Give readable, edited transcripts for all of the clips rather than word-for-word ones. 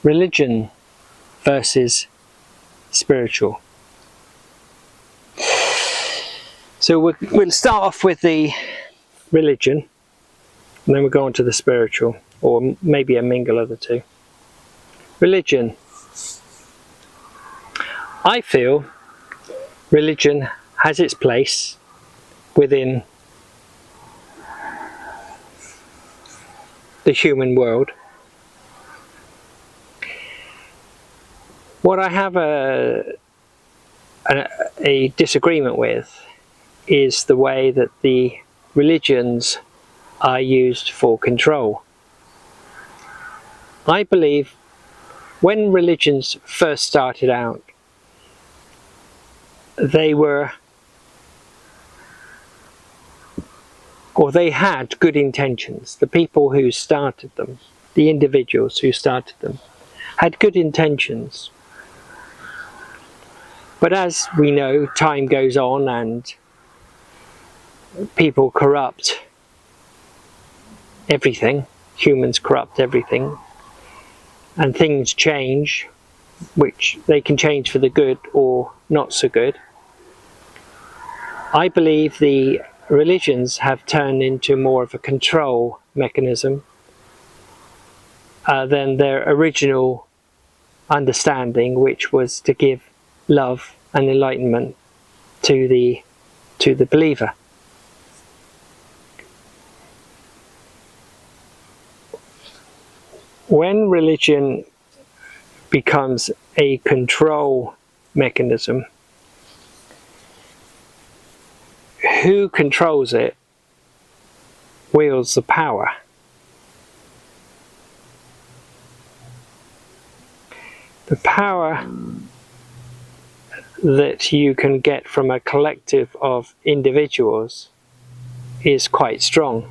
religion versus spiritual. So we'll start off with the religion, and then we'll go on to the spiritual, or maybe a mingle of the two. Religion. I feel religion has its place within the human world. What I have a disagreement with is the way that the religions are used for control. I believe when religions first started out, they had good intentions. The people who started them, the individuals who started them, had good intentions. But as we know, time goes on and people corrupt everything. Humans corrupt everything. And things change, which they can change for the good or not so good. I believe the religions have turned into more of a control mechanism than their original understanding, which was to give love and enlightenment to the believer. When religion becomes a control mechanism, who controls it wields the power. The power that you can get from a collective of individuals is quite strong,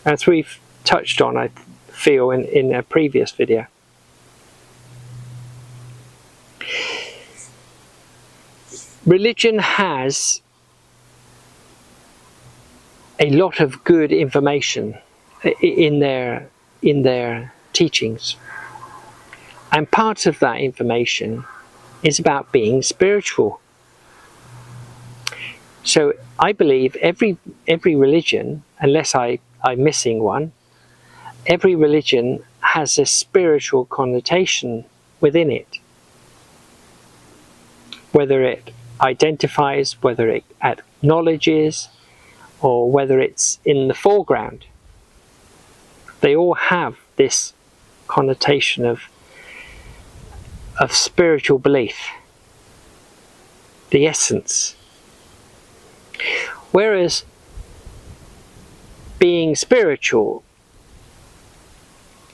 as we've touched on, I feel, in a previous video. Religion has a lot of good information in their teachings, and part of that information is about being spiritual. So I believe every religion, unless I'm missing one, every religion has a spiritual connotation within it. Whether it identifies, whether it acknowledges, or whether it's in the foreground, they all have this connotation of spiritual belief, the essence. Whereas being spiritual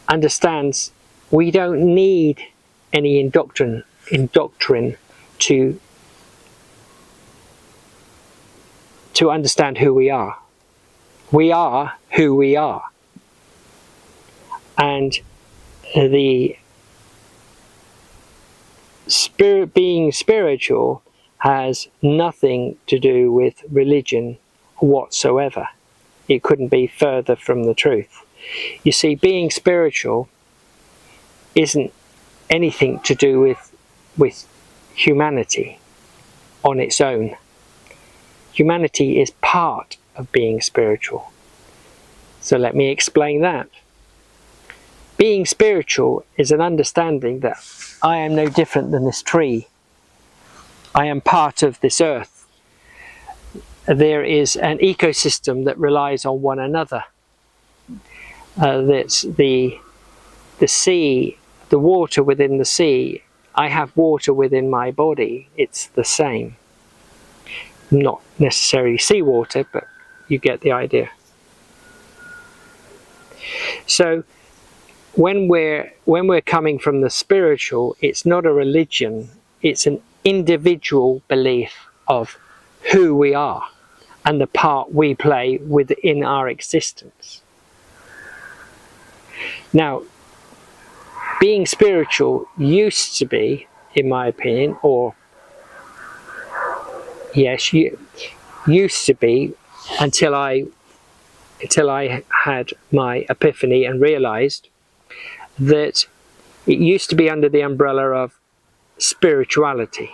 understands we don't need any indoctrination to understand who we are. We are who we are. And being spiritual has nothing to do with religion whatsoever. It couldn't be further from the truth. You see, being spiritual isn't anything to do with humanity on its own. Humanity is part of being spiritual. So let me explain that. Being spiritual is an understanding that I am no different than this tree. I am part of this earth. There is an ecosystem that relies on one another. That's the sea, the water within the sea. I have water within my body. It's the same. Not necessarily seawater, but you get the idea. So when we're coming from the spiritual, it's not a religion, it's an individual belief of who we are and the part we play within our existence. Now, being spiritual used to be, in my opinion, or yes, used to be, until I had my epiphany and realized that It used to be under the umbrella of spirituality.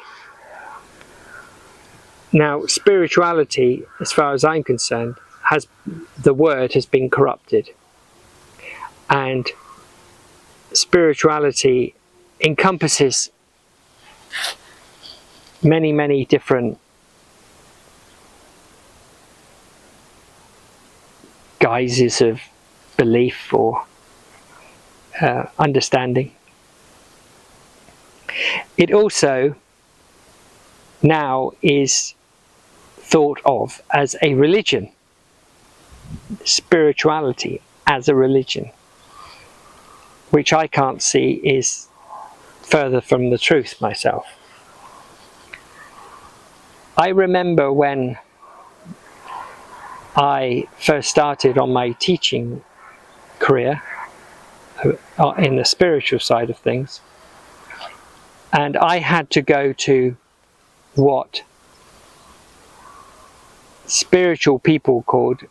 Now, spirituality, as far as I'm concerned, the word has been corrupted. And spirituality encompasses many, many different guises of belief or understanding. It also now is thought of as a religion, spirituality as a religion, which I can't see is further from the truth myself. I remember when I first started on my teaching career in the spiritual side of things, and I had to go to what spiritual people called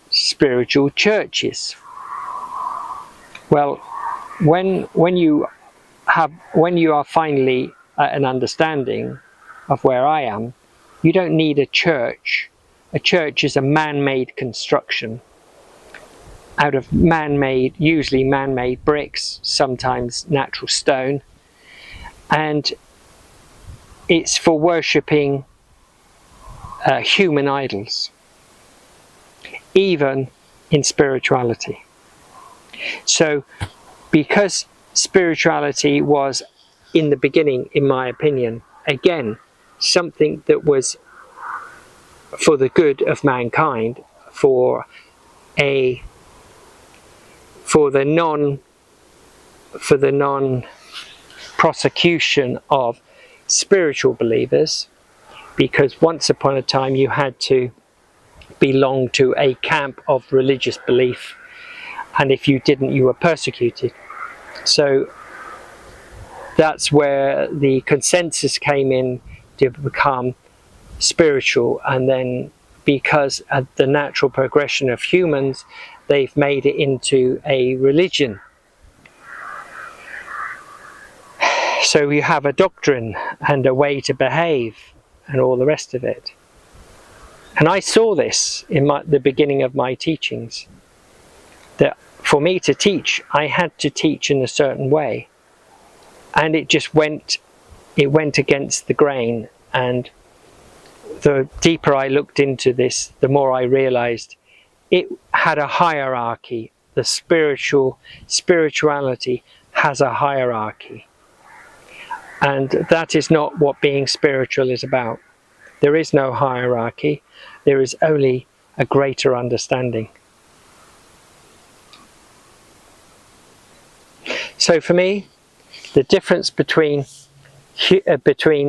spiritual churches. Well, when you are finally at an understanding of where I am, you don't need a church. A church is a man-made construction out of usually man-made bricks, sometimes natural stone, and it's for worshipping human idols, even in spirituality. So, because spirituality was, in the beginning, in my opinion, again, something that was for the good of mankind, for the non-prosecution of spiritual believers, because once upon a time you had to belong to a camp of religious belief, and if you didn't, you were persecuted. So that's where the consensus came in to become spiritual, and then because of the natural progression of humans, they've made it into a religion. So you have a doctrine and a way to behave and all the rest of it. And I saw this in the beginning of my teachings, that for me to teach, I had to teach in a certain way, and it went against the grain. And the deeper I looked into this, the more I realized it had a hierarchy. The spirituality has a hierarchy, and that is not what being spiritual is about. There is no hierarchy. There is only a greater understanding. So for me, the difference between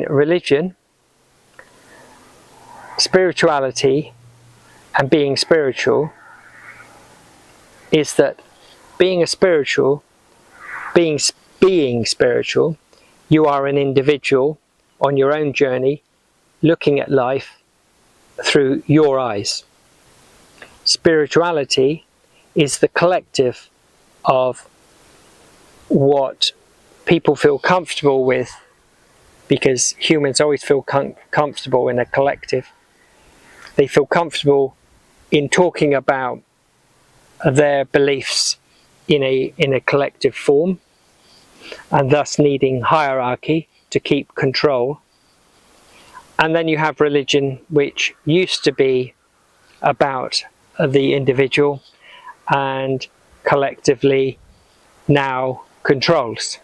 religion, spirituality, and being spiritual is that being spiritual, you are an individual on your own journey, looking at life through your eyes. Spirituality is the collective of what people feel comfortable with, because humans always feel comfortable in a collective. They feel comfortable in talking about their beliefs in a collective form, and thus needing hierarchy to keep control. And then you have religion, which used to be about the individual and collectively now controls.